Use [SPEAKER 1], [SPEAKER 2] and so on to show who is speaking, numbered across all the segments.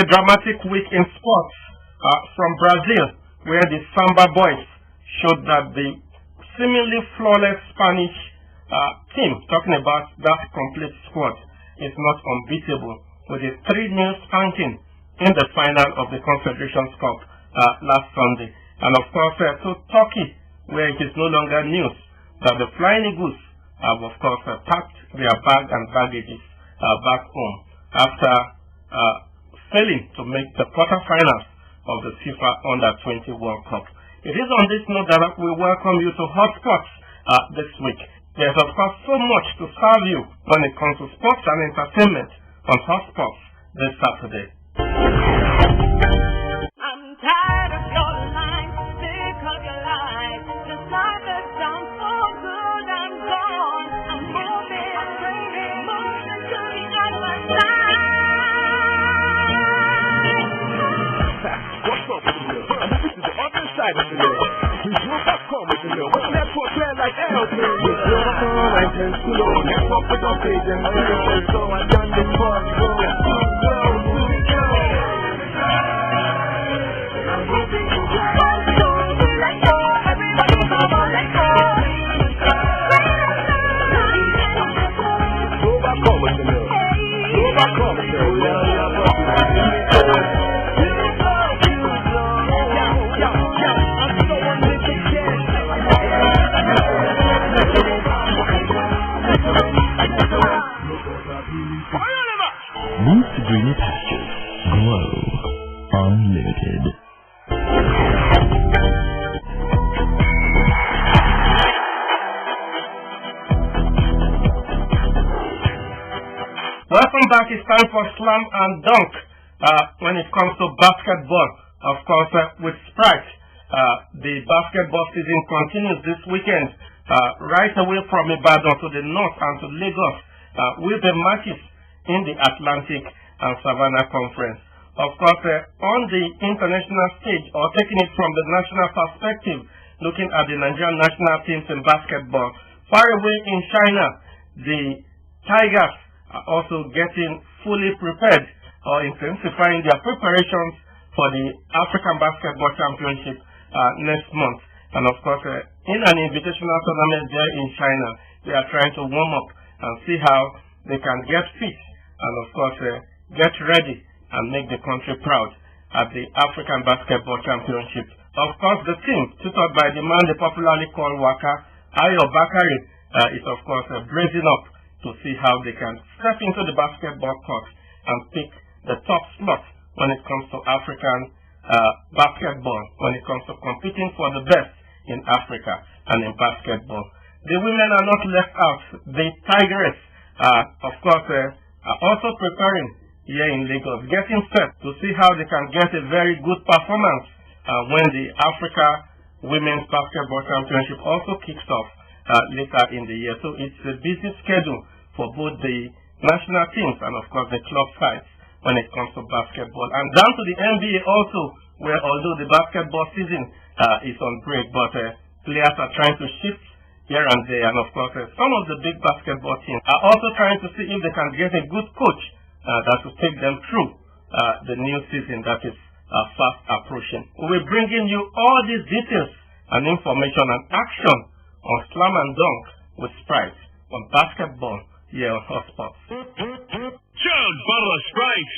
[SPEAKER 1] dramatic week in sports from Brazil, where the Samba boys showed that the seemingly flawless Spanish team, talking about that complete squad, is not unbeatable with a 3-0 spanking in the final of the Confederations Cup last Sunday. And of course, to Turkey, where it is no longer news that the Flying Eagles have, of course, packed their bag and baggages back home after failing to make the quarterfinals of the FIFA Under-20 World Cup. It is on this note that we welcome you to Hotsports this week. There's, of course, so much to serve you when it comes to sports and entertainment on Hotsports this Saturday.
[SPEAKER 2] I'm tired of your lies, sick of your lies. This life has done so good, I'm gone. I'm moving to the other side.
[SPEAKER 3] What's up with you? This is the other side of the world. We grew back home with you. What's that for player like L? We grew up on and turn slow. Next up with our page and so I done this for go.
[SPEAKER 4] Move to greener pastures. Grow Unlimited.
[SPEAKER 1] Welcome back. It's time for Slam and Dunk. When it comes to basketball, of course, with Sprite, the basketball season continues this weekend, right away from Ibadan to the north and to Lagos, with the matches in the Atlantic and Savannah Conference. Of course, on the international stage, or taking it from the national perspective, looking at the Nigerian national teams in basketball, far away in China, the Tigers are also getting fully prepared or intensifying their preparations for the African Basketball Championship next month. And of course, in an invitational tournament there in China, they are trying to warm up and see how they can get fit and of course get ready and make the country proud at the African Basketball Championship. Of course, the team tutored by the man they popularly call Waka, Ayo Bakari, is of course bracing up to see how they can step into the basketball court and pick the top slot when it comes to African basketball, when it comes to competing for the best in Africa and in basketball. The women are not left out. The Tigers, of course, are also preparing here in Lagos, getting set to see how they can get a very good performance when the Africa Women's Basketball Championship also kicks off later in the year. So it's a busy schedule for both the national teams and of course the club sides when it comes to basketball. And down to the NBA also, where although the basketball season is on break, but players are trying to shift here and there. And of course, some of the big basketball teams are also trying to see if they can get a good coach that will take them through the new season that is fast approaching. We're bringing you all these details and information and action on Slam and Dunk with Sprite on basketball here on Hotsports.
[SPEAKER 5] Chug, bottle of Sprite.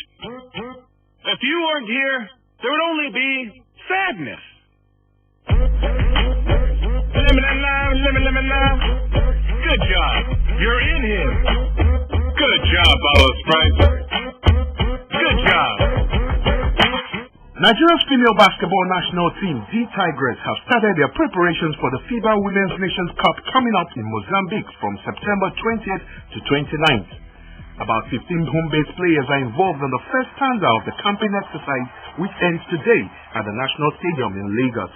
[SPEAKER 5] If you weren't here, there would only be sadness. Lemon now. Good job. You're in here. Good job, bottle of Sprite. Good job.
[SPEAKER 3] Nigeria's female basketball national team, the Tigers, have started their preparations for the FIBA Women's Nations Cup coming up in Mozambique from September 20th to 29th. About 15 home-based players are involved in the first stanza of the camping exercise, which ends today at the National Stadium in Lagos.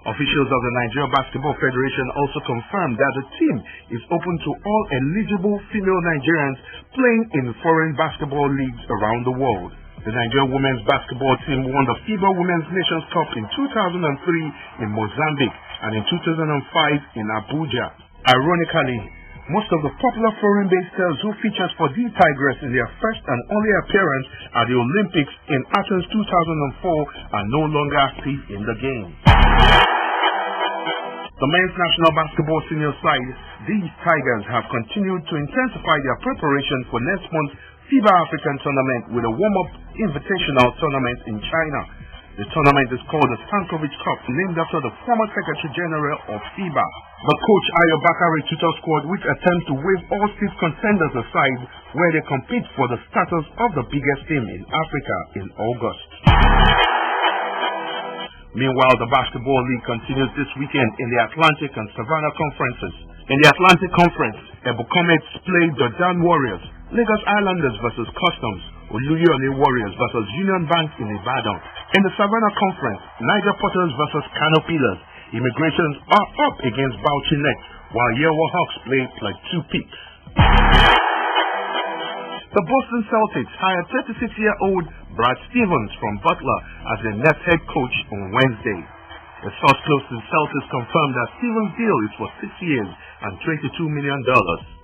[SPEAKER 3] Officials of the Nigeria Basketball Federation also confirmed that the team is open to all eligible female Nigerians playing in foreign basketball leagues around the world. The Nigerian women's basketball team won the FIBA Women's Nations Cup in 2003 in Mozambique and in 2005 in Abuja. Ironically, Most of the popular foreign-based stars who featured for the Tigress in their first and only appearance at the Olympics in Athens 2004 are no longer active in the game. The men's national basketball senior side, these Tigers, have continued to intensify their preparation for next month's FIBA African tournament with a warm-up invitational tournament in China. The tournament is called the Stankovic Cup, named after the former Secretary General of FIBA. The coach Ayo Bakari tutor squad, which attempts to wave all stiff contenders aside, where they compete for the status of the biggest team in Africa in August. Meanwhile, the Basketball League continues this weekend in the Atlantic and Savannah conferences. In the Atlantic Conference, Ebu Comets played the Dan Warriors, Lagos Islanders versus Customs, Oluyole Warriors versus Union Bank in Ibadan. In the Savannah Conference, Niger Potters versus Kano Pillars. Immigrations are up against Bauchi Nets, while Yewa Hawks play like two peaks. The Boston Celtics hired 36-year-old Brad Stevens from Butler as their Nets head coach on Wednesday. A source close to the Celtics confirmed that Stevens' deal is for 6 years and $22 million.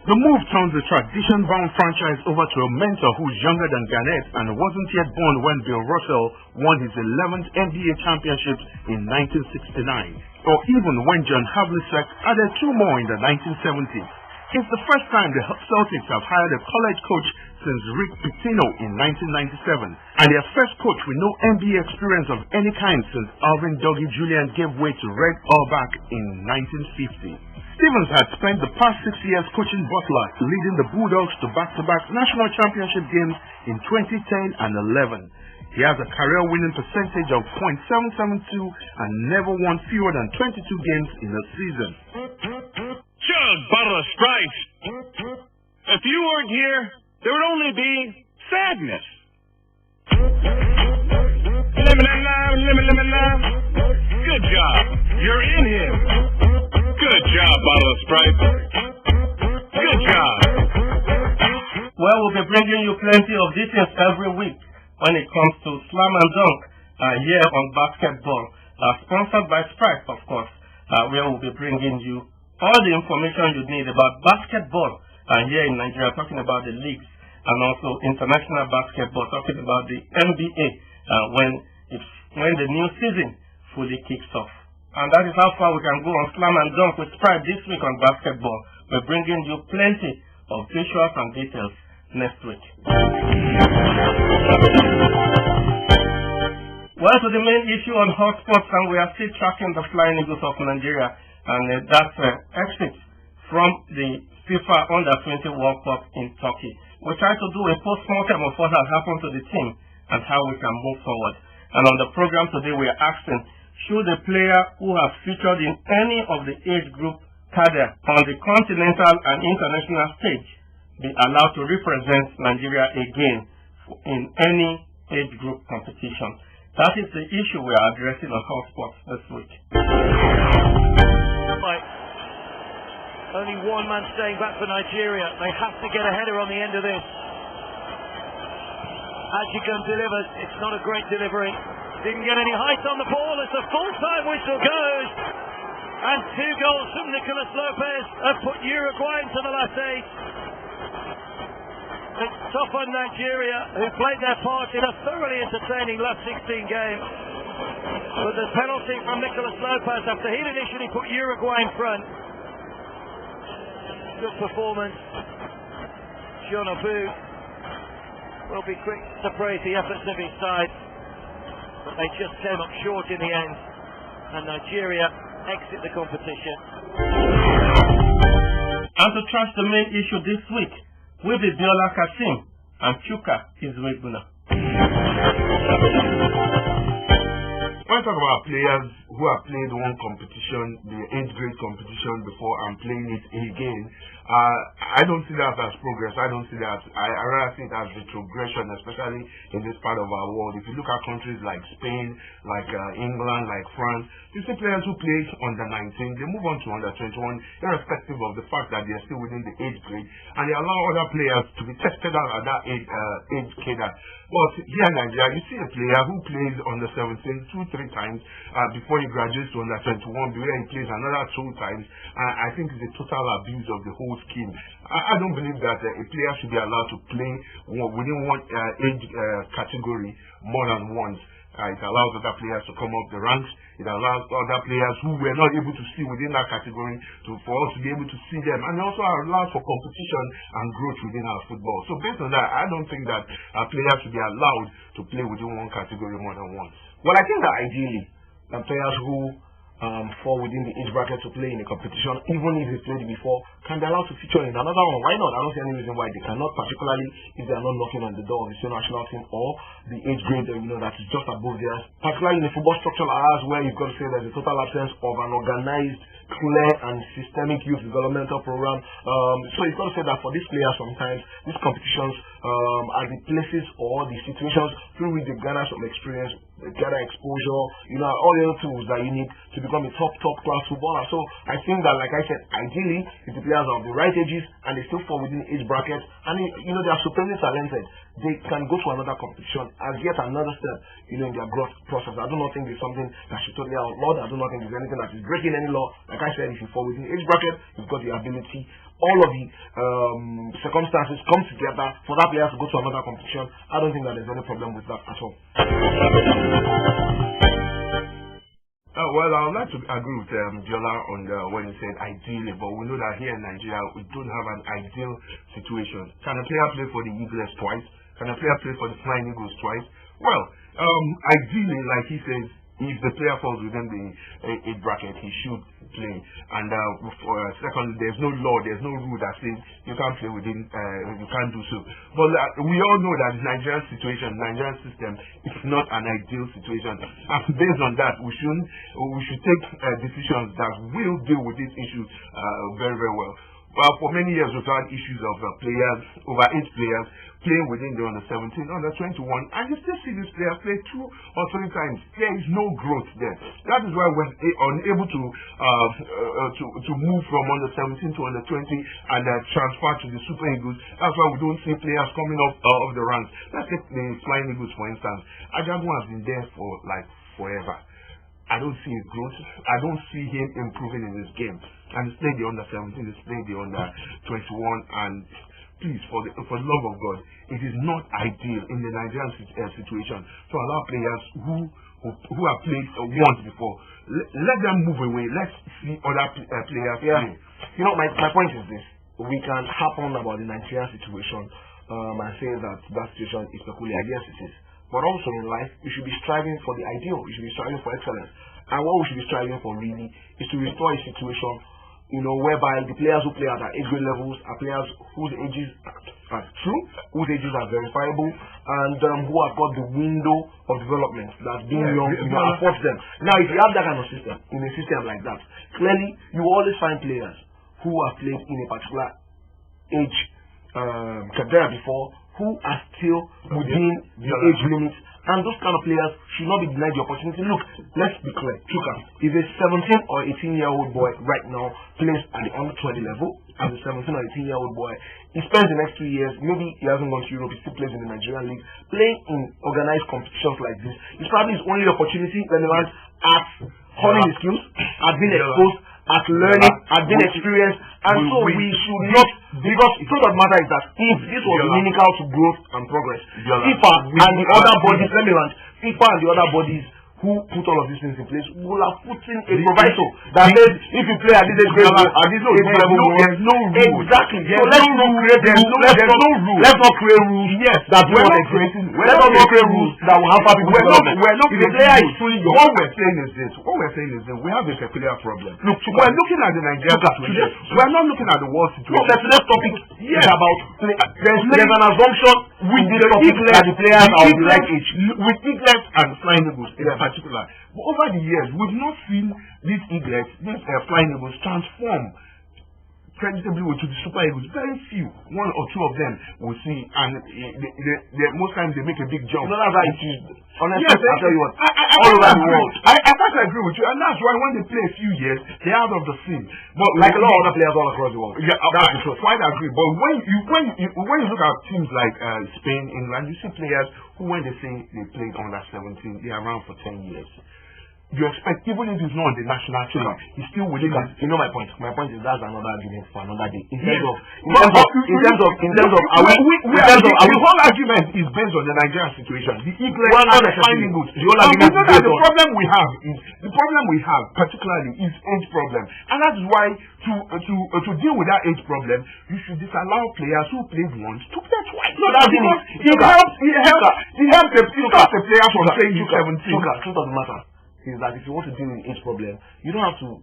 [SPEAKER 3] The move turns the tradition-bound franchise over to a mentor who's younger than Garnett and wasn't yet born when Bill Russell won his 11th NBA championship in 1969, or even when John Havlicek added 2 more in the 1970s. It's the first time the Celtics have hired a college coach since Rick Pitino in 1997, and their first coach with no NBA experience of any kind since Alvin Dougie Julian gave way to Red Auerbach in 1950. Stevens had spent the past 6 years coaching Butler, leading the Bulldogs to back-to-back national championship games in 2010 and 11. He has a career-winning percentage of .772 and never won fewer than 22 games in a season.
[SPEAKER 5] Chug, bottle of Sprite. If you weren't here, there would only be sadness. Good job. You're in here. Good job, bottle of Sprite. Good job.
[SPEAKER 1] Well, we'll be bringing you plenty of details every week when it comes to Slam and Dunk here on basketball. Sponsored by Sprite, of course, where we'll be bringing you all the information you need about basketball here in Nigeria, talking about the leagues and also international basketball, talking about the NBA when the new season fully kicks off. And that is how far we can go on Slam and Dunk with Sprite this week on basketball. We're bringing you plenty of visuals and details next week. Well, to the main issue on Hotsports, and we are still tracking the Flying Eagles of Nigeria, and that's exit from the FIFA Under-20 World Cup in Turkey. We try to do a post-mortem of what has happened to the team and how we can move forward. And on the program today, we are asking, should a player who has featured in any of the age group cadre on the continental and international stage be allowed to represent Nigeria again in any age group competition? That is the issue we are addressing on Hotsports this week.
[SPEAKER 6] Only one man staying back for Nigeria. They have to get a header on the end of this. Ajigun delivers. It's not a great delivery. Didn't get any height on the ball as the full-time whistle goes. And 2 goals from Nicolas Lopez have put Uruguay into the last 8. It's tough on Nigeria, who played their part in a thoroughly entertaining last 16 games. But the penalty from Nicolas Lopez after he'd initially put Uruguay in front. Good performance. John Abu will be quick to praise the efforts of his side, but they just came up short in the end, and Nigeria exit the competition.
[SPEAKER 1] And to trash the main issue this week, with Biola Kasim and Chuka Izweguna.
[SPEAKER 3] When I talk about players who have played one competition, the age grade competition before, and playing it again, I don't see that as progress. I don't see that. I rather see it as retrogression, especially in this part of our world. If you look at countries like Spain, like England, like France, you see players who play under 19, they move on to under 21, irrespective of the fact that they are still within the age grade, and they allow other players to be tested out at that age cadre. But here in Nigeria, you see a player who plays under 17 2-3 times before he graduates to under 21, where he plays another 2 times. I think it's a total abuse of the whole whole scheme. I don't believe that a player should be allowed to play within one age category more than once. It allows other players to come up the ranks. It allows other players who were not able to see within that category for us to be able to see them. And it also allows for competition and growth within our football. So based on that, I don't think that players should be allowed to play within one category more than once.
[SPEAKER 7] Well, I think that ideally, players who fall within the age bracket to play in a competition, even if they played before, can be allowed to feature in another one. Why not? I don't see any reason why they cannot, particularly if they are not knocking on the door of the senior national team or the age grade that is just above theirs. Particularly in a football structure like ours, where you've got to say there's a total absence of an organized, clear and systemic youth developmental program. So you've got to say that for these players, sometimes these competitions are the places or the situations through which they garner some experience, they gather exposure, all the other tools that you need to become a top class footballer. So I think that, like I said, ideally, if the players are of the right ages and they still fall within the age bracket, and they are supremely talented, they can go to another competition as yet another step, in their growth process. I do not think there's something that should totally outlawed. I do not think there's anything that is breaking any law. Like I said, if you fall within the age bracket, you've got the ability. All of the circumstances come together for that player to go to another competition. I don't think that there's any problem with that at all.
[SPEAKER 3] Well, I would like to agree with Jola on when he said ideally, but we know that here in Nigeria we don't have an ideal situation. Can a player play for the Eagles twice? Can a player play for the Flying Eagles twice? Well, ideally, like he says, if the player falls within the age bracket, he should play. And secondly, there's no law, there's no rule that says you can't play within, you can't do so. But we all know that the Nigerian situation, Nigerian system, is not an ideal situation. And based on that, we should take decisions that will deal with these issues very, very well. Well, for many years we've had issues of players, overage players, playing within the under 17, under 21, and you still see this player play 2 or 3 times. There is no growth there. That is why we're unable to move from under 17 to under 20 and transfer to the Super Eagles. That's why we don't see players coming up of the ranks. Let's take the Flying Eagles, for instance. Ajagun has been there for forever. I don't see his growth. I don't see him improving in this game. And he's played the under 17, he's played the under 21, and please, for the love of God, it is not ideal in the Nigerian situation to allow players who have played once before. Let them move away. Let's see other players play.
[SPEAKER 7] My point is this: we can harp on about the Nigerian situation and say that situation is peculiar. Yes, it is. But also in life, we should be striving for the ideal. We should be striving for excellence. And what we should be striving for really is to restore a situation, whereby the players who play at our age grade levels are players whose ages are true, whose ages are verifiable, and who have got the window of development that's being young, affords them. Now, if you have that kind of system, in a system like that, clearly you always find players who have played in a particular age category before, who are still within the age limit, and those kind of players should not be denied the opportunity. Look, let's be clear. If a 17 or 18-year-old boy right now plays at the under 20 level, as a 17 or 18-year-old boy, he spends the next 2 years, maybe he hasn't gone to Europe, he still plays in the Nigerian league, playing in organized competitions like this. It's probably his only opportunity when he learns at honing his skills, at being exposed, at learning, at being experienced, and so we should not, because the truth of the matter is that if this was inimical to growth and progress, FIFA and the other bodies, FIFA and the other bodies who put all of these things in place will have put in a proviso that says if you play at this age level, there's no rule. Exactly. So let's not create rules that will not exist. Let's not create rules that will hamper people's development. If a player is fully young,
[SPEAKER 3] what we're saying is this. We have a peculiar problem. Look, we're looking at the Nigerian situation. We're not looking at the world situation.
[SPEAKER 7] No, the next topic is about there's an assumption with the topic that the players are of the right age.
[SPEAKER 3] With Eagles and Flying Eagles in particular. But over the years, we've not seen these Eagles, these Flying Eagles transform creditably to the Super Eagles. Very few, 1 or 2 of them will see, and most times they make a big jump.
[SPEAKER 7] That's how it is. Honestly, I'll tell you what,
[SPEAKER 3] all over the world. I quite agree with you, and that's why when they play a few years, they're out of the scene. But
[SPEAKER 7] like a lot of other players all across the world.
[SPEAKER 3] Yeah, that's the truth. Quite agree. But when you look at teams like Spain, England, you see players who, when they say they played under 17, they're around for 10 years. you expect, even if he's not on the national team, he's still within the...
[SPEAKER 7] You know my point. My point is that's another argument for another day. In
[SPEAKER 3] Yes.
[SPEAKER 7] terms of,
[SPEAKER 3] the whole argument is based on the Nigerian situation. The Eagles are finding good.
[SPEAKER 7] The whole argument is based on...
[SPEAKER 3] The problem we have particularly is age problem. And that is why to deal with that age problem, you should disallow players who played once to play twice.
[SPEAKER 7] No, that's because
[SPEAKER 3] it helps the players from playing U17.
[SPEAKER 7] Truth of the matter is that if you want to deal with age problem, you don't have to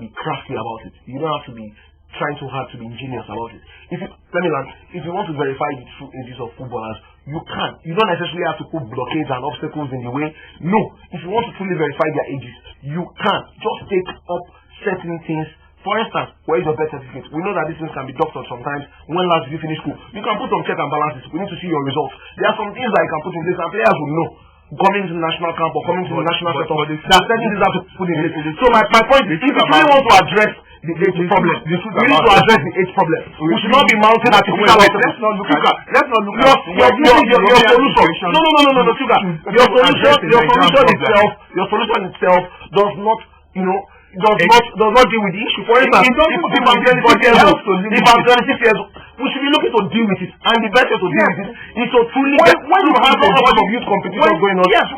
[SPEAKER 7] be crafty about it. You don't have to be trying so hard to be ingenious about it. If you want to verify the true ages of footballers, you can. You don't necessarily have to put blockades and obstacles in the way. No. If you want to truly verify their ages, you can. Just take up certain things. For instance, where is your birth certificate? We know that these things can be doctored sometimes. When last did you finish school? You can put some check and balances. We need to see your results. There are some things that you can put in place and players will know. Coming to the national camp or coming to the national setup, there are certain things that to put in place. So my point is, if you really want to address the age problem, we need to address the age problem. We should not be mounting artificial obstacles.
[SPEAKER 3] Let's not look at
[SPEAKER 7] your solution. No, Sugar. Your solution itself does not, does not deal with the issue. For instance, if I'm 26 years old, we should be looking to deal with it. And the best way to deal with it is to truly when you have a lot of youth competition going on.
[SPEAKER 3] Yes,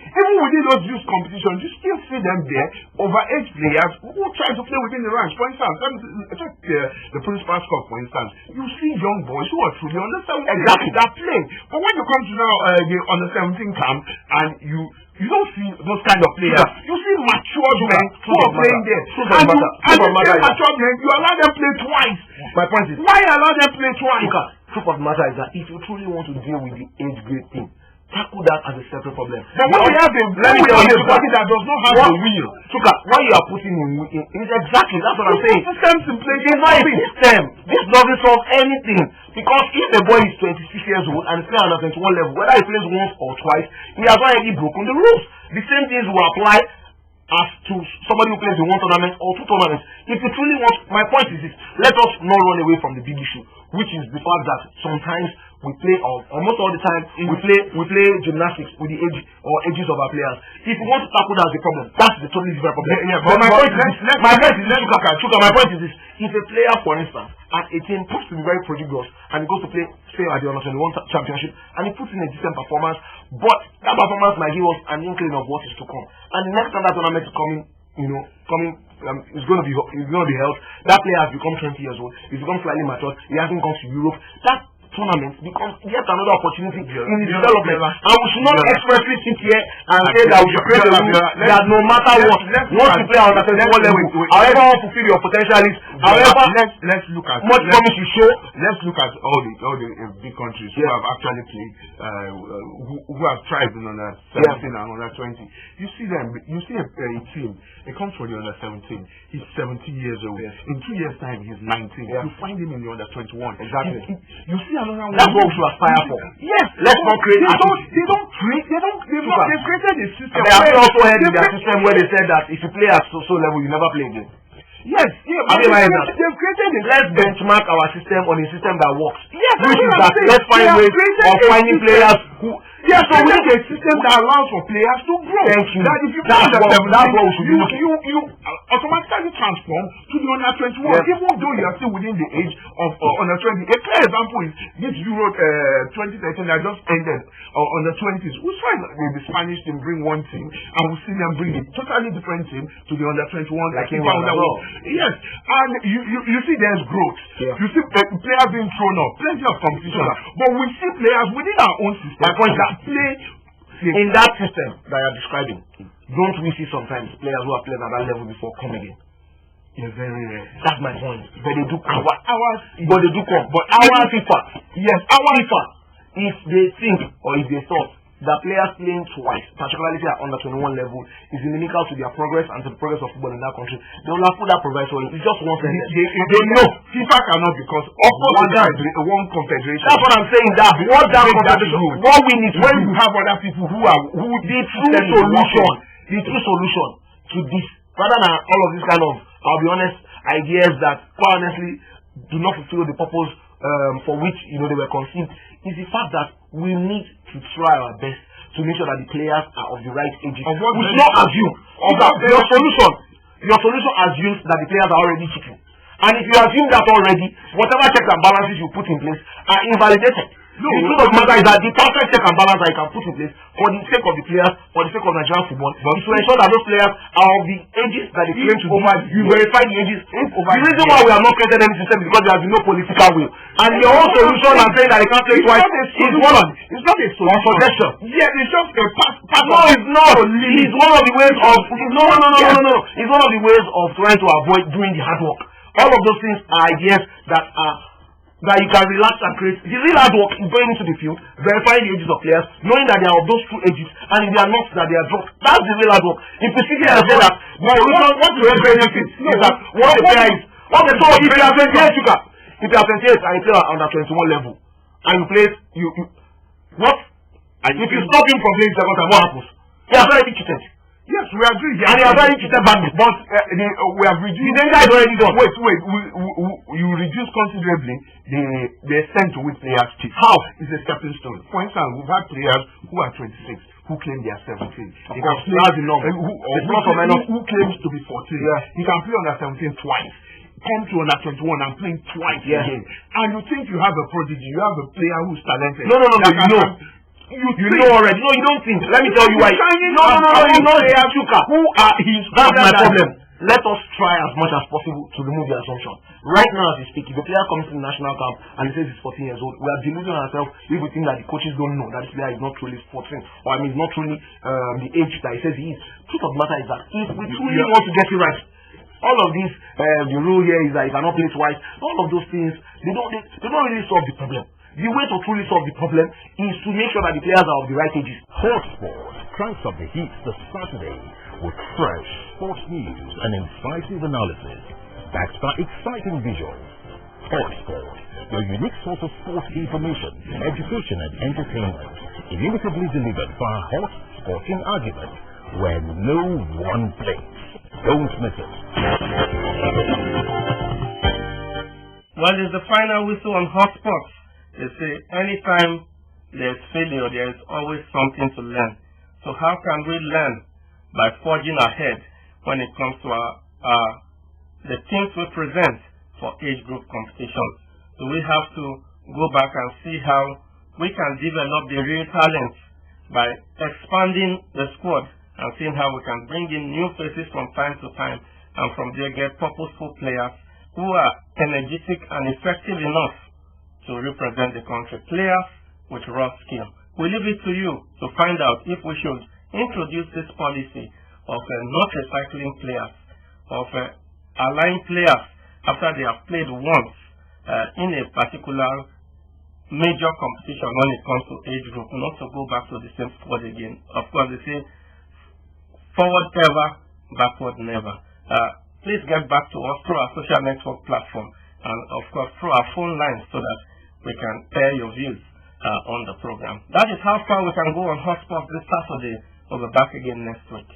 [SPEAKER 3] even within those youth competitions, you still see them there, overage players who try to play within the ranks. For instance, take the Principal's Cup, for instance. You see young boys who are truly under 17 that play. But when you come to now the under 17 camp and you don't see those kind of players. You see matured men who are playing there. And matured men, you allow them play twice.
[SPEAKER 7] My point is,
[SPEAKER 3] why allow them play twice?
[SPEAKER 7] Truth of the matter is that if you truly want to deal with the age grade thing, tackle that as a separate problem.
[SPEAKER 3] But when we have somebody that does not have the wheel,
[SPEAKER 7] what you are putting in is exactly that's what I'm saying.
[SPEAKER 3] Systems in place.
[SPEAKER 7] It's not a system. This doesn't solve anything. Because if the boy is 26 years old and is playing on a 21 level, whether he plays once or twice, he has already broken the rules. The same things will apply as to somebody who plays in one tournament or two tournaments. If you truly want, my point is this: let us not run away from the big issue, which is the fact that sometimes we play, almost all the time, we play gymnastics with the age or ages of our players. If you want to tackle that as a problem, that's the totally different problem. But my point is this: if a player, for instance, at 18 proves to be very prodigious and he goes to play, say, at the Under 21 championship, and he puts in a decent performance, but that performance might give us an inkling of what is to come. And the next time that tournament is coming, is going to be held. That player has become 20 years old. He's become slightly matured. He hasn't gone to Europe. That tournament becomes yet another opportunity in his development. And we should not expressly sit here and say that we should create a rule that no matter what, once you play on a 21 level, however fulfill your potential is, however
[SPEAKER 3] let's look at
[SPEAKER 7] much promise you show.
[SPEAKER 3] Let's look at all the big countries who have actually played, who have thrived in under 17 and under 20. You see them. You see a team. It comes from the under 17. He's 17 years old. In 2 years' time, he's 19. You find him in the under 21.
[SPEAKER 7] Exactly.
[SPEAKER 3] You see another one.
[SPEAKER 7] That's what we should aspire for.
[SPEAKER 3] Yes.
[SPEAKER 7] Let's not create.
[SPEAKER 3] They've created a system.
[SPEAKER 7] They have also heard in their system where they said that if you play at so level, you never play again.
[SPEAKER 3] Yes,
[SPEAKER 7] they've created it. Let's benchmark our system on a system that works. Yes, which is that let's find ways of finding players who.
[SPEAKER 3] Yes, so we need a system that allows for players to grow.
[SPEAKER 7] Thank you.
[SPEAKER 3] That if you
[SPEAKER 7] that's what we should do.
[SPEAKER 3] You automatically transform to the under 21, even though you are still within the age of under 20. A clear example is this Euro 2013 that just ended under 20s. We saw the Spanish team bring one team, and we see them bring a totally different team to the under 21.
[SPEAKER 7] Like in well.
[SPEAKER 3] Yes, and you see there's growth. Yeah. You see players being thrown up, plenty of competition. But we see players within our own system.
[SPEAKER 7] My point that play in that system that you're describing. Don't we see sometimes players who have played at that level before come again?
[SPEAKER 3] Yeah, very rare.
[SPEAKER 7] That's my point. But they do come.
[SPEAKER 3] But they do come.
[SPEAKER 7] But our FIFA, if they think or if they thought that players playing twice, particularly at under 21 level, is inimical to their progress and to the progress of football in that country, they will have put that proviso in. It's just one sentence.
[SPEAKER 3] They know FIFA cannot because one confederation.
[SPEAKER 7] That's what I'm saying. That what that confederation. What we need
[SPEAKER 3] when you have other people who
[SPEAKER 7] the true solution to this, rather than all of this kind of, I'll be honest, ideas that quite honestly do not fulfill the purpose for which they were conceived is the fact that we need to try our best to make sure that the players are of the right age. We should not assume that your solution assumes that the players are already chicken. And if you assume that already, whatever checks and balances you put in place are invalidated. The truth of the matter is that the perfect check and balance that you can put in place for the sake of the players, for the sake of Nigerian football, is to ensure that those players are of the ages that they claim to be. You verify the ages. The reason why we have not created any system is because there has been no political will. And your own solution and saying that they can't play twice is one of it's not a suggestion. Yeah, it's just a part. No, it's not. It's one of the ways of no. It's one of the ways of trying to avoid doing the hard work. All of those things are ideas that you can relax and create. The real hard work is going into the field, verifying the ages of players, knowing that they are of those two ages, and if they are not, that they are dropped. That's the real hard work. If we sit here and say that, what the real benefit is that what the player is. If you are 28, if you are 28 and you play on the 21 level, and you play, what? If you stop him from playing second time, what happens? He has already cheated.
[SPEAKER 3] Yes, we agree.
[SPEAKER 7] And he has already cheated badly. But
[SPEAKER 3] we have reduced.
[SPEAKER 7] The danger is already done.
[SPEAKER 3] Wait. You reduce considerably the extent to which players cheat. How? It's a stepping stone. For instance, we've had players who are 26 who claim they are 17. They can play
[SPEAKER 7] that's enough.
[SPEAKER 3] Who claims to be 14.
[SPEAKER 7] Yeah.
[SPEAKER 3] He can play under 17 twice. Come to under 21 and play twice again. And you think you have a prodigy, you have a player who's talented.
[SPEAKER 7] No. You know already. No, you don't think. Let me tell you why. No. You know they are Chuka. Who are his? That's my problem. Let us try as much as possible to remove the assumption. Right now, as we speak, if a player comes to the national camp and he says he's 14 years old, we are deluding ourselves if we think that the coaches don't know that this player is not truly 14, or not truly the age that he says he is. Truth of the matter is that if we truly want to get it right, all of these, the rule here is that you cannot play twice. All of those things, they don't really solve the problem. The way to truly solve the problem is to make sure that the players are of the right ages.
[SPEAKER 4] Hotsports cranks up the heat this Saturday with fresh sports news and incisive analysis backed by exciting visuals. Hotsports, your unique source of sports information, education and entertainment, innovatively delivered via hot sporting argument where no one plays. Don't miss it.
[SPEAKER 1] Well, it's the final whistle on Hotsports. They say anytime there's failure, there is always something to learn. So how can we learn? By forging ahead when it comes to the things we present for age group competitions. So we have to go back and see how we can develop the real talents by expanding the squad and seeing how we can bring in new faces from time to time, and from there get purposeful players who are energetic and effective enough to represent the country. Players with raw skill. We leave it to you to find out if we should introduce this policy of not recycling players, of allowing players after they have played once in a particular major competition when it comes to age group, not to go back to the same squad again. Of course, they say forward ever, backward never. Please get back to us through our social network platform and of course through our phone lines so that we can air your views on the program. That is how far we can go on Hotsports this Saturday. We'll be back again next week.